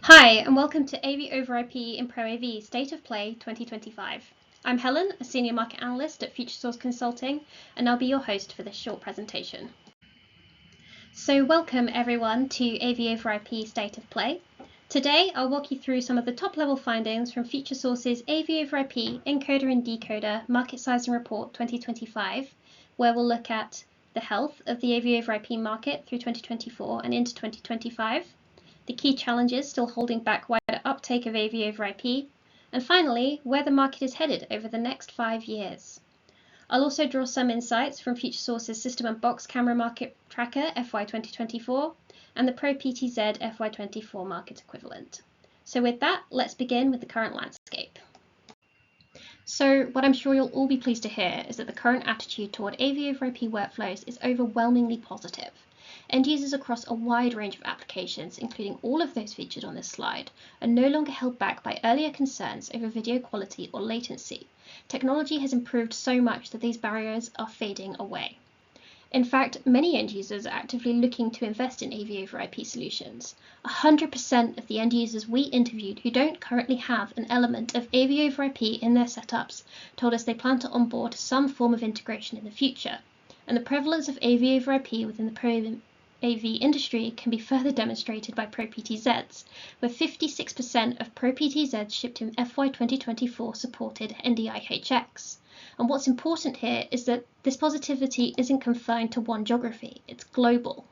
Hi, and welcome to AV over IP in Pro AV State of Play 2025. I'm Helen, a Senior Market Analyst at Futuresource Consulting, and I'll be your host for this short presentation. So welcome everyone to AV over IP State of Play. Today, I'll walk you through some of the top-level findings from Futuresource's AV over IP Encoder and Decoder Market Sizing Report 2025, where we'll look at the health of the AV over IP market through 2024 and into 2025, the key challenges still holding back wider uptake of AV over IP, and finally, where the market is headed over the next 5 years. I'll also draw some insights from Futuresource's System and Box Camera Market Tracker FY 2024 and the Pro PTZ FY 24 market equivalent. So with that, let's begin with the current landscape. So what I'm sure you'll all be pleased to hear is that the current attitude toward AV over IP workflows is overwhelmingly positive. End users across a wide range of applications, including all of those featured on this slide, are no longer held back by earlier concerns over video quality or latency. Technology has improved so much that these barriers are fading away. In fact, many end users are actively looking to invest in AV over IP solutions. 100% of the end users we interviewed who don't currently have an element of AV over IP in their setups told us they plan to onboard some form of integration in the future. And the prevalence of AV over IP within the Pro AV industry can be further demonstrated by Pro PTZs, where 56% of Pro PTZs shipped in FY 2024 supported NDI-HX. And what's important here is that this positivity isn't confined to one geography, it's global.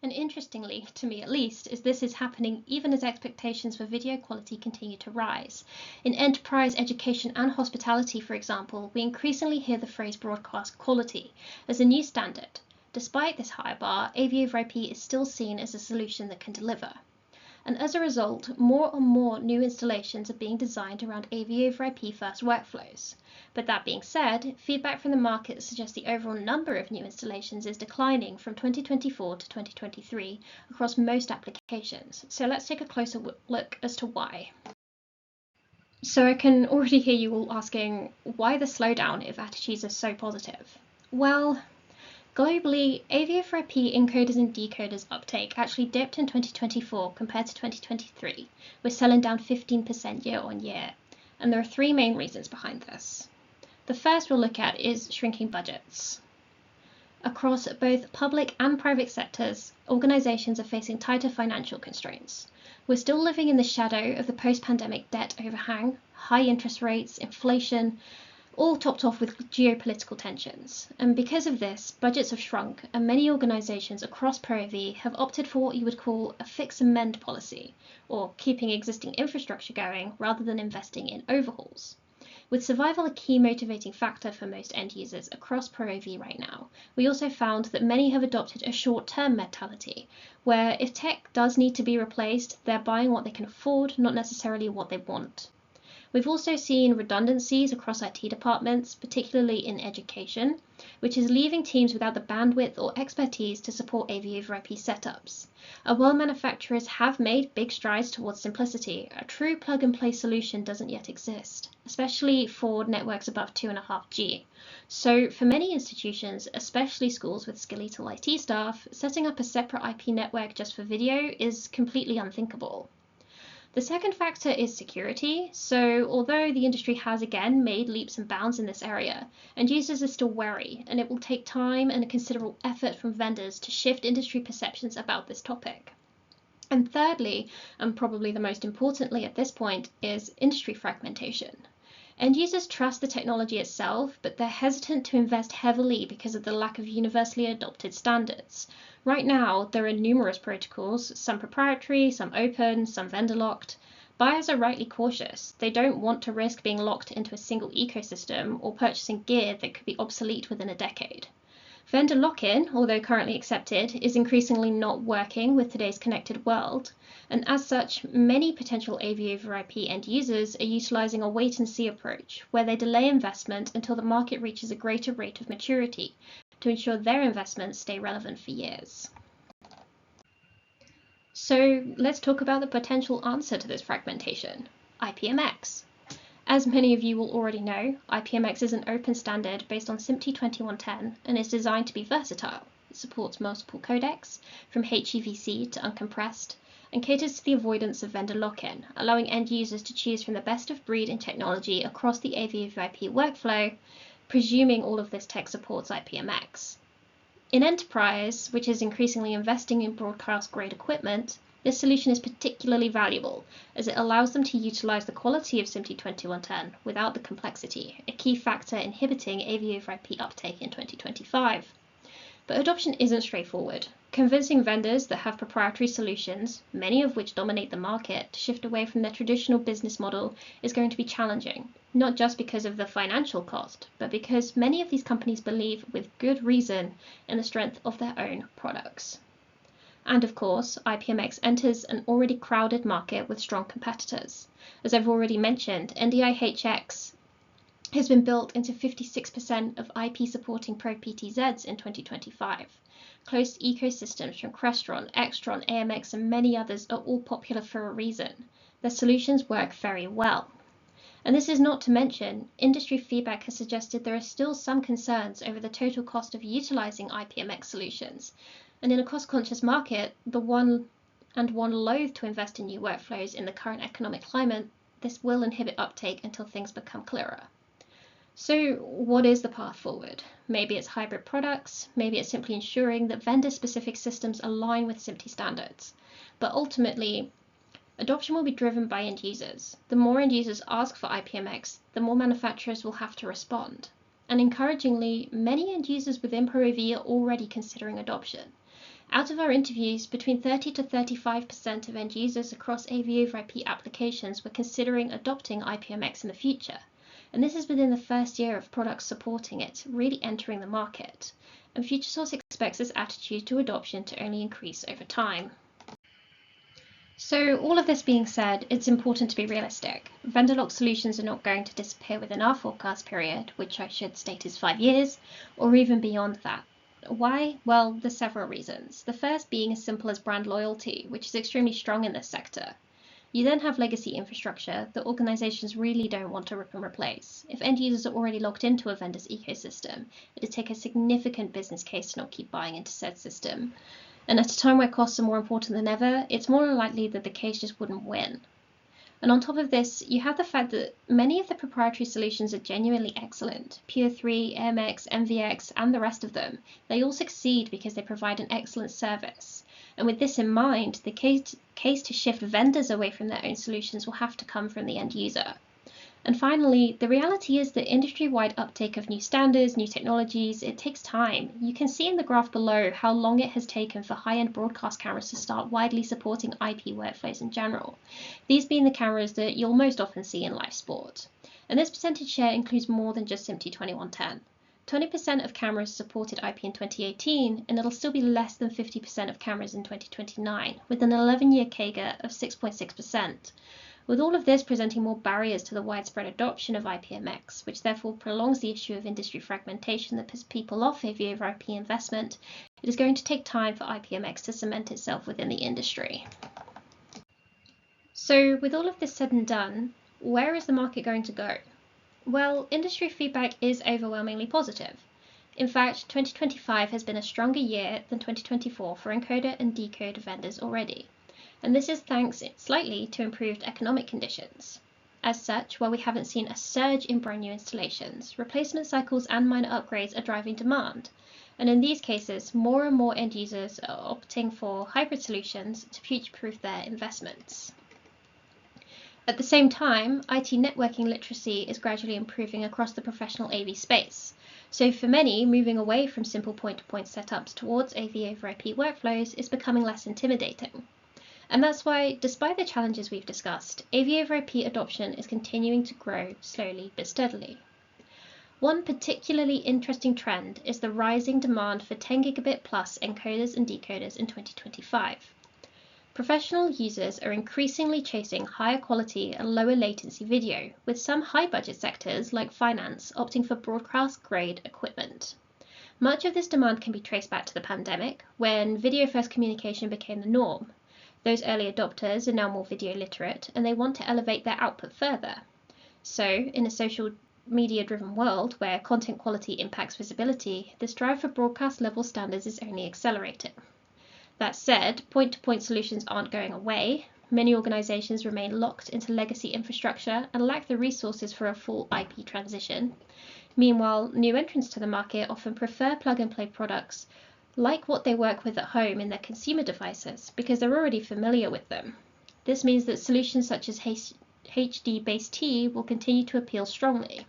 And interestingly, to me at least, is this is happening even as expectations for video quality continue to rise. In enterprise, education and hospitality, for example, we increasingly hear the phrase broadcast quality as a new standard. Despite this higher bar, AV over IP is still seen as a solution that can deliver. And as a result, more and more new installations are being designed around AV over IP first workflows. But that being said, feedback from the market suggests the overall number of new installations is declining from 2024 to 2023 across most applications. So let's take a closer look as to why. So I can already hear you all asking, why the slowdown if attitudes are so positive? Well, globally, AV over IP encoders and decoders uptake actually dipped in 2024 compared to 2023, with selling down 15% year on year. And there are three main reasons behind this. The first we'll look at is shrinking budgets. Across both public and private sectors, organizations are facing tighter financial constraints. We're still living in the shadow of the post-pandemic debt overhang, high interest rates, inflation, all topped off with geopolitical tensions. And because of this, budgets have shrunk, and many organizations across Pro AV have opted for what you would call a fix and mend policy, or keeping existing infrastructure going rather than investing in overhauls. With survival a key motivating factor for most end users across Pro AV right now, we also found that many have adopted a short-term mentality, where if tech does need to be replaced, they're buying what they can afford, not necessarily what they want. We've also seen redundancies across IT departments, particularly in education, which is leaving teams without the bandwidth or expertise to support AV over IP setups. And while manufacturers have made big strides towards simplicity, a true plug-and-play solution doesn't yet exist, especially for networks above 2.5G. So for many institutions, especially schools with skeletal IT staff, setting up a separate IP network just for video is completely unthinkable. The second factor is security. So although the industry has again made leaps and bounds in this area, end users are still wary, and it will take time and a considerable effort from vendors to shift industry perceptions about this topic. And thirdly, and probably the most importantly at this point, is industry fragmentation. End users trust the technology itself, but they're hesitant to invest heavily because of the lack of universally adopted standards. Right now, there are numerous protocols, some proprietary, some open, some vendor-locked. Buyers are rightly cautious. They don't want to risk being locked into a single ecosystem or purchasing gear that could be obsolete within a decade. Vendor lock-in, although currently accepted, is increasingly not working with today's connected world, and as such, many potential AV over IP end users are utilizing a wait-and-see approach, where they delay investment until the market reaches a greater rate of maturity to ensure their investments stay relevant for years. So let's talk about the potential answer to this fragmentation, IPMX. As many of you will already know, IPMX is an open standard based on SMPTE 2110 and is designed to be versatile. It supports multiple codecs, from HEVC to uncompressed, and caters to the avoidance of vendor lock-in, allowing end users to choose from the best of breed in technology across the AVoIP workflow, presuming all of this tech supports IPMX. In enterprise, which is increasingly investing in broadcast-grade equipment, this solution is particularly valuable as it allows them to utilize the quality of SMPTE 2110 without the complexity, a key factor inhibiting AVoIP uptake in 2025. But adoption isn't straightforward. Convincing vendors that have proprietary solutions, many of which dominate the market, to shift away from their traditional business model is going to be challenging, not just because of the financial cost, but because many of these companies believe with good reason in the strength of their own products. And of course, IPMX enters an already crowded market with strong competitors. As I've already mentioned, NDI-HX has been built into 56% of IP supporting Pro PTZs in 2025. Closed ecosystems from Crestron, Extron, AMX, and many others are all popular for a reason. Their solutions work very well. And this is not to mention, industry feedback has suggested there are still some concerns over the total cost of utilizing IPMX solutions. And in a cost-conscious market, one loath to invest in new workflows in the current economic climate, this will inhibit uptake until things become clearer. So what is the path forward? Maybe it's hybrid products, maybe it's simply ensuring that vendor-specific systems align with SMPTE standards. But ultimately, adoption will be driven by end users. The more end users ask for IPMX, the more manufacturers will have to respond. And encouragingly, many end users within Pro AV are already considering adoption. Out of our interviews, between 30 to 35% of end users across AVoIP applications were considering adopting IPMX in the future. And this is within the first year of products supporting it, really entering the market. And Futuresource expects this attitude to adoption to only increase over time. So all of this being said, it's important to be realistic. Vendor lock solutions are not going to disappear within our forecast period, which I should state is 5 years, or even beyond that. Why? Well, there's several reasons. The first being as simple as brand loyalty, which is extremely strong in this sector. You then have legacy infrastructure that organizations really don't want to rip and replace. If end users are already logged into a vendor's ecosystem, it'd take a significant business case to not keep buying into said system. And at a time where costs are more important than ever, it's more likely that the case just wouldn't win. And on top of this, you have the fact that many of the proprietary solutions are genuinely excellent. Pure 3, AMX, MVX, and the rest of them, they all succeed because they provide an excellent service. And with this in mind, the case to shift vendors away from their own solutions will have to come from the end user. And finally, the reality is that industry-wide uptake of new standards, new technologies, it takes time. You can see in the graph below how long it has taken for high-end broadcast cameras to start widely supporting IP workflows in general, these being the cameras that you'll most often see in live sport. And this percentage share includes more than just SMPTE 2110. 20% of cameras supported IP in 2018, and it'll still be less than 50% of cameras in 2029, with an 11-year CAGR of 6.6%. With all of this presenting more barriers to the widespread adoption of IPMX, which therefore prolongs the issue of industry fragmentation that puts people off AVoIP investment, it is going to take time for IPMX to cement itself within the industry. So with all of this said and done, where is the market going to go? Well, industry feedback is overwhelmingly positive. In fact, 2025 has been a stronger year than 2024 for encoder and decoder vendors already. And this is thanks slightly to improved economic conditions. As such, while we haven't seen a surge in brand new installations, replacement cycles and minor upgrades are driving demand. And in these cases, more and more end users are opting for hybrid solutions to future-proof their investments. At the same time, IT networking literacy is gradually improving across the professional AV space. So for many, moving away from simple point-to-point setups towards AVoIP workflows is becoming less intimidating. And that's why, despite the challenges we've discussed, AVoIP adoption is continuing to grow slowly but steadily. One particularly interesting trend is the rising demand for 10 gigabit plus encoders and decoders in 2025. Professional users are increasingly chasing higher quality and lower latency video, with some high budget sectors like finance opting for broadcast grade equipment. Much of this demand can be traced back to the pandemic, when video first communication became the norm. Those early adopters are now more video literate, and they want to elevate their output further. So, in a social media-driven world where content quality impacts visibility, this drive for broadcast level standards is only accelerating. That said, point-to-point solutions aren't going away. Many organizations remain locked into legacy infrastructure and lack the resources for a full IP transition. Meanwhile, new entrants to the market often prefer plug-and-play products, like what they work with at home in their consumer devices, because they're already familiar with them. This means that solutions such as HD-based T will continue to appeal strongly.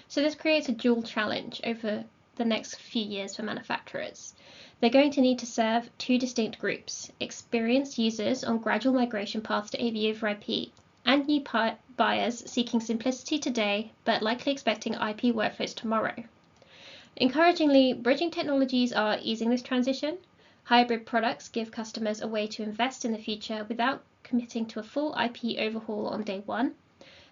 So this creates a dual challenge over the next few years for manufacturers. They're going to need to serve two distinct groups: experienced users on gradual migration paths to AV over IP, and new buyers seeking simplicity today but likely expecting IP workflows tomorrow. Encouragingly, bridging technologies are easing this transition. Hybrid products give customers a way to invest in the future without committing to a full IP overhaul on day one.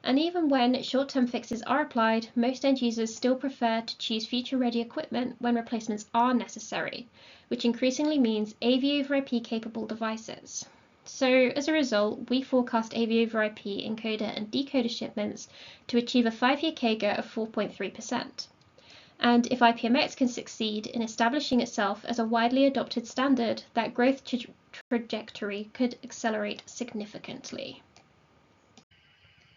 And even when short-term fixes are applied, most end users still prefer to choose future-ready equipment when replacements are necessary, which increasingly means AV over IP capable devices. So as a result, we forecast AV over IP encoder and decoder shipments to achieve a 5-year CAGR of 4.3%. And if IPMX can succeed in establishing itself as a widely adopted standard, that growth trajectory could accelerate significantly.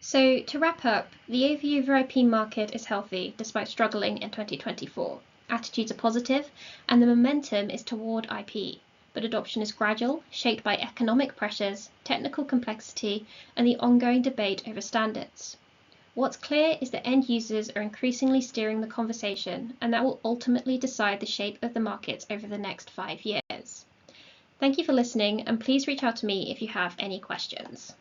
So to wrap up, the AV over IP market is healthy despite struggling in 2024. Attitudes are positive and the momentum is toward IP, but adoption is gradual, shaped by economic pressures, technical complexity, and the ongoing debate over standards. What's clear is that end users are increasingly steering the conversation, and that will ultimately decide the shape of the markets over the next 5 years. Thank you for listening, and please reach out to me if you have any questions.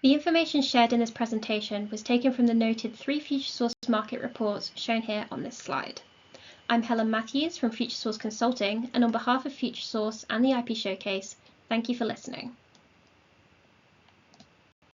The information shared in this presentation was taken from the noted 3 Futuresource market reports shown here on this slide. I'm Helen Matthews from Futuresource Consulting, and on behalf of Futuresource and the IP Showcase, thank you for listening.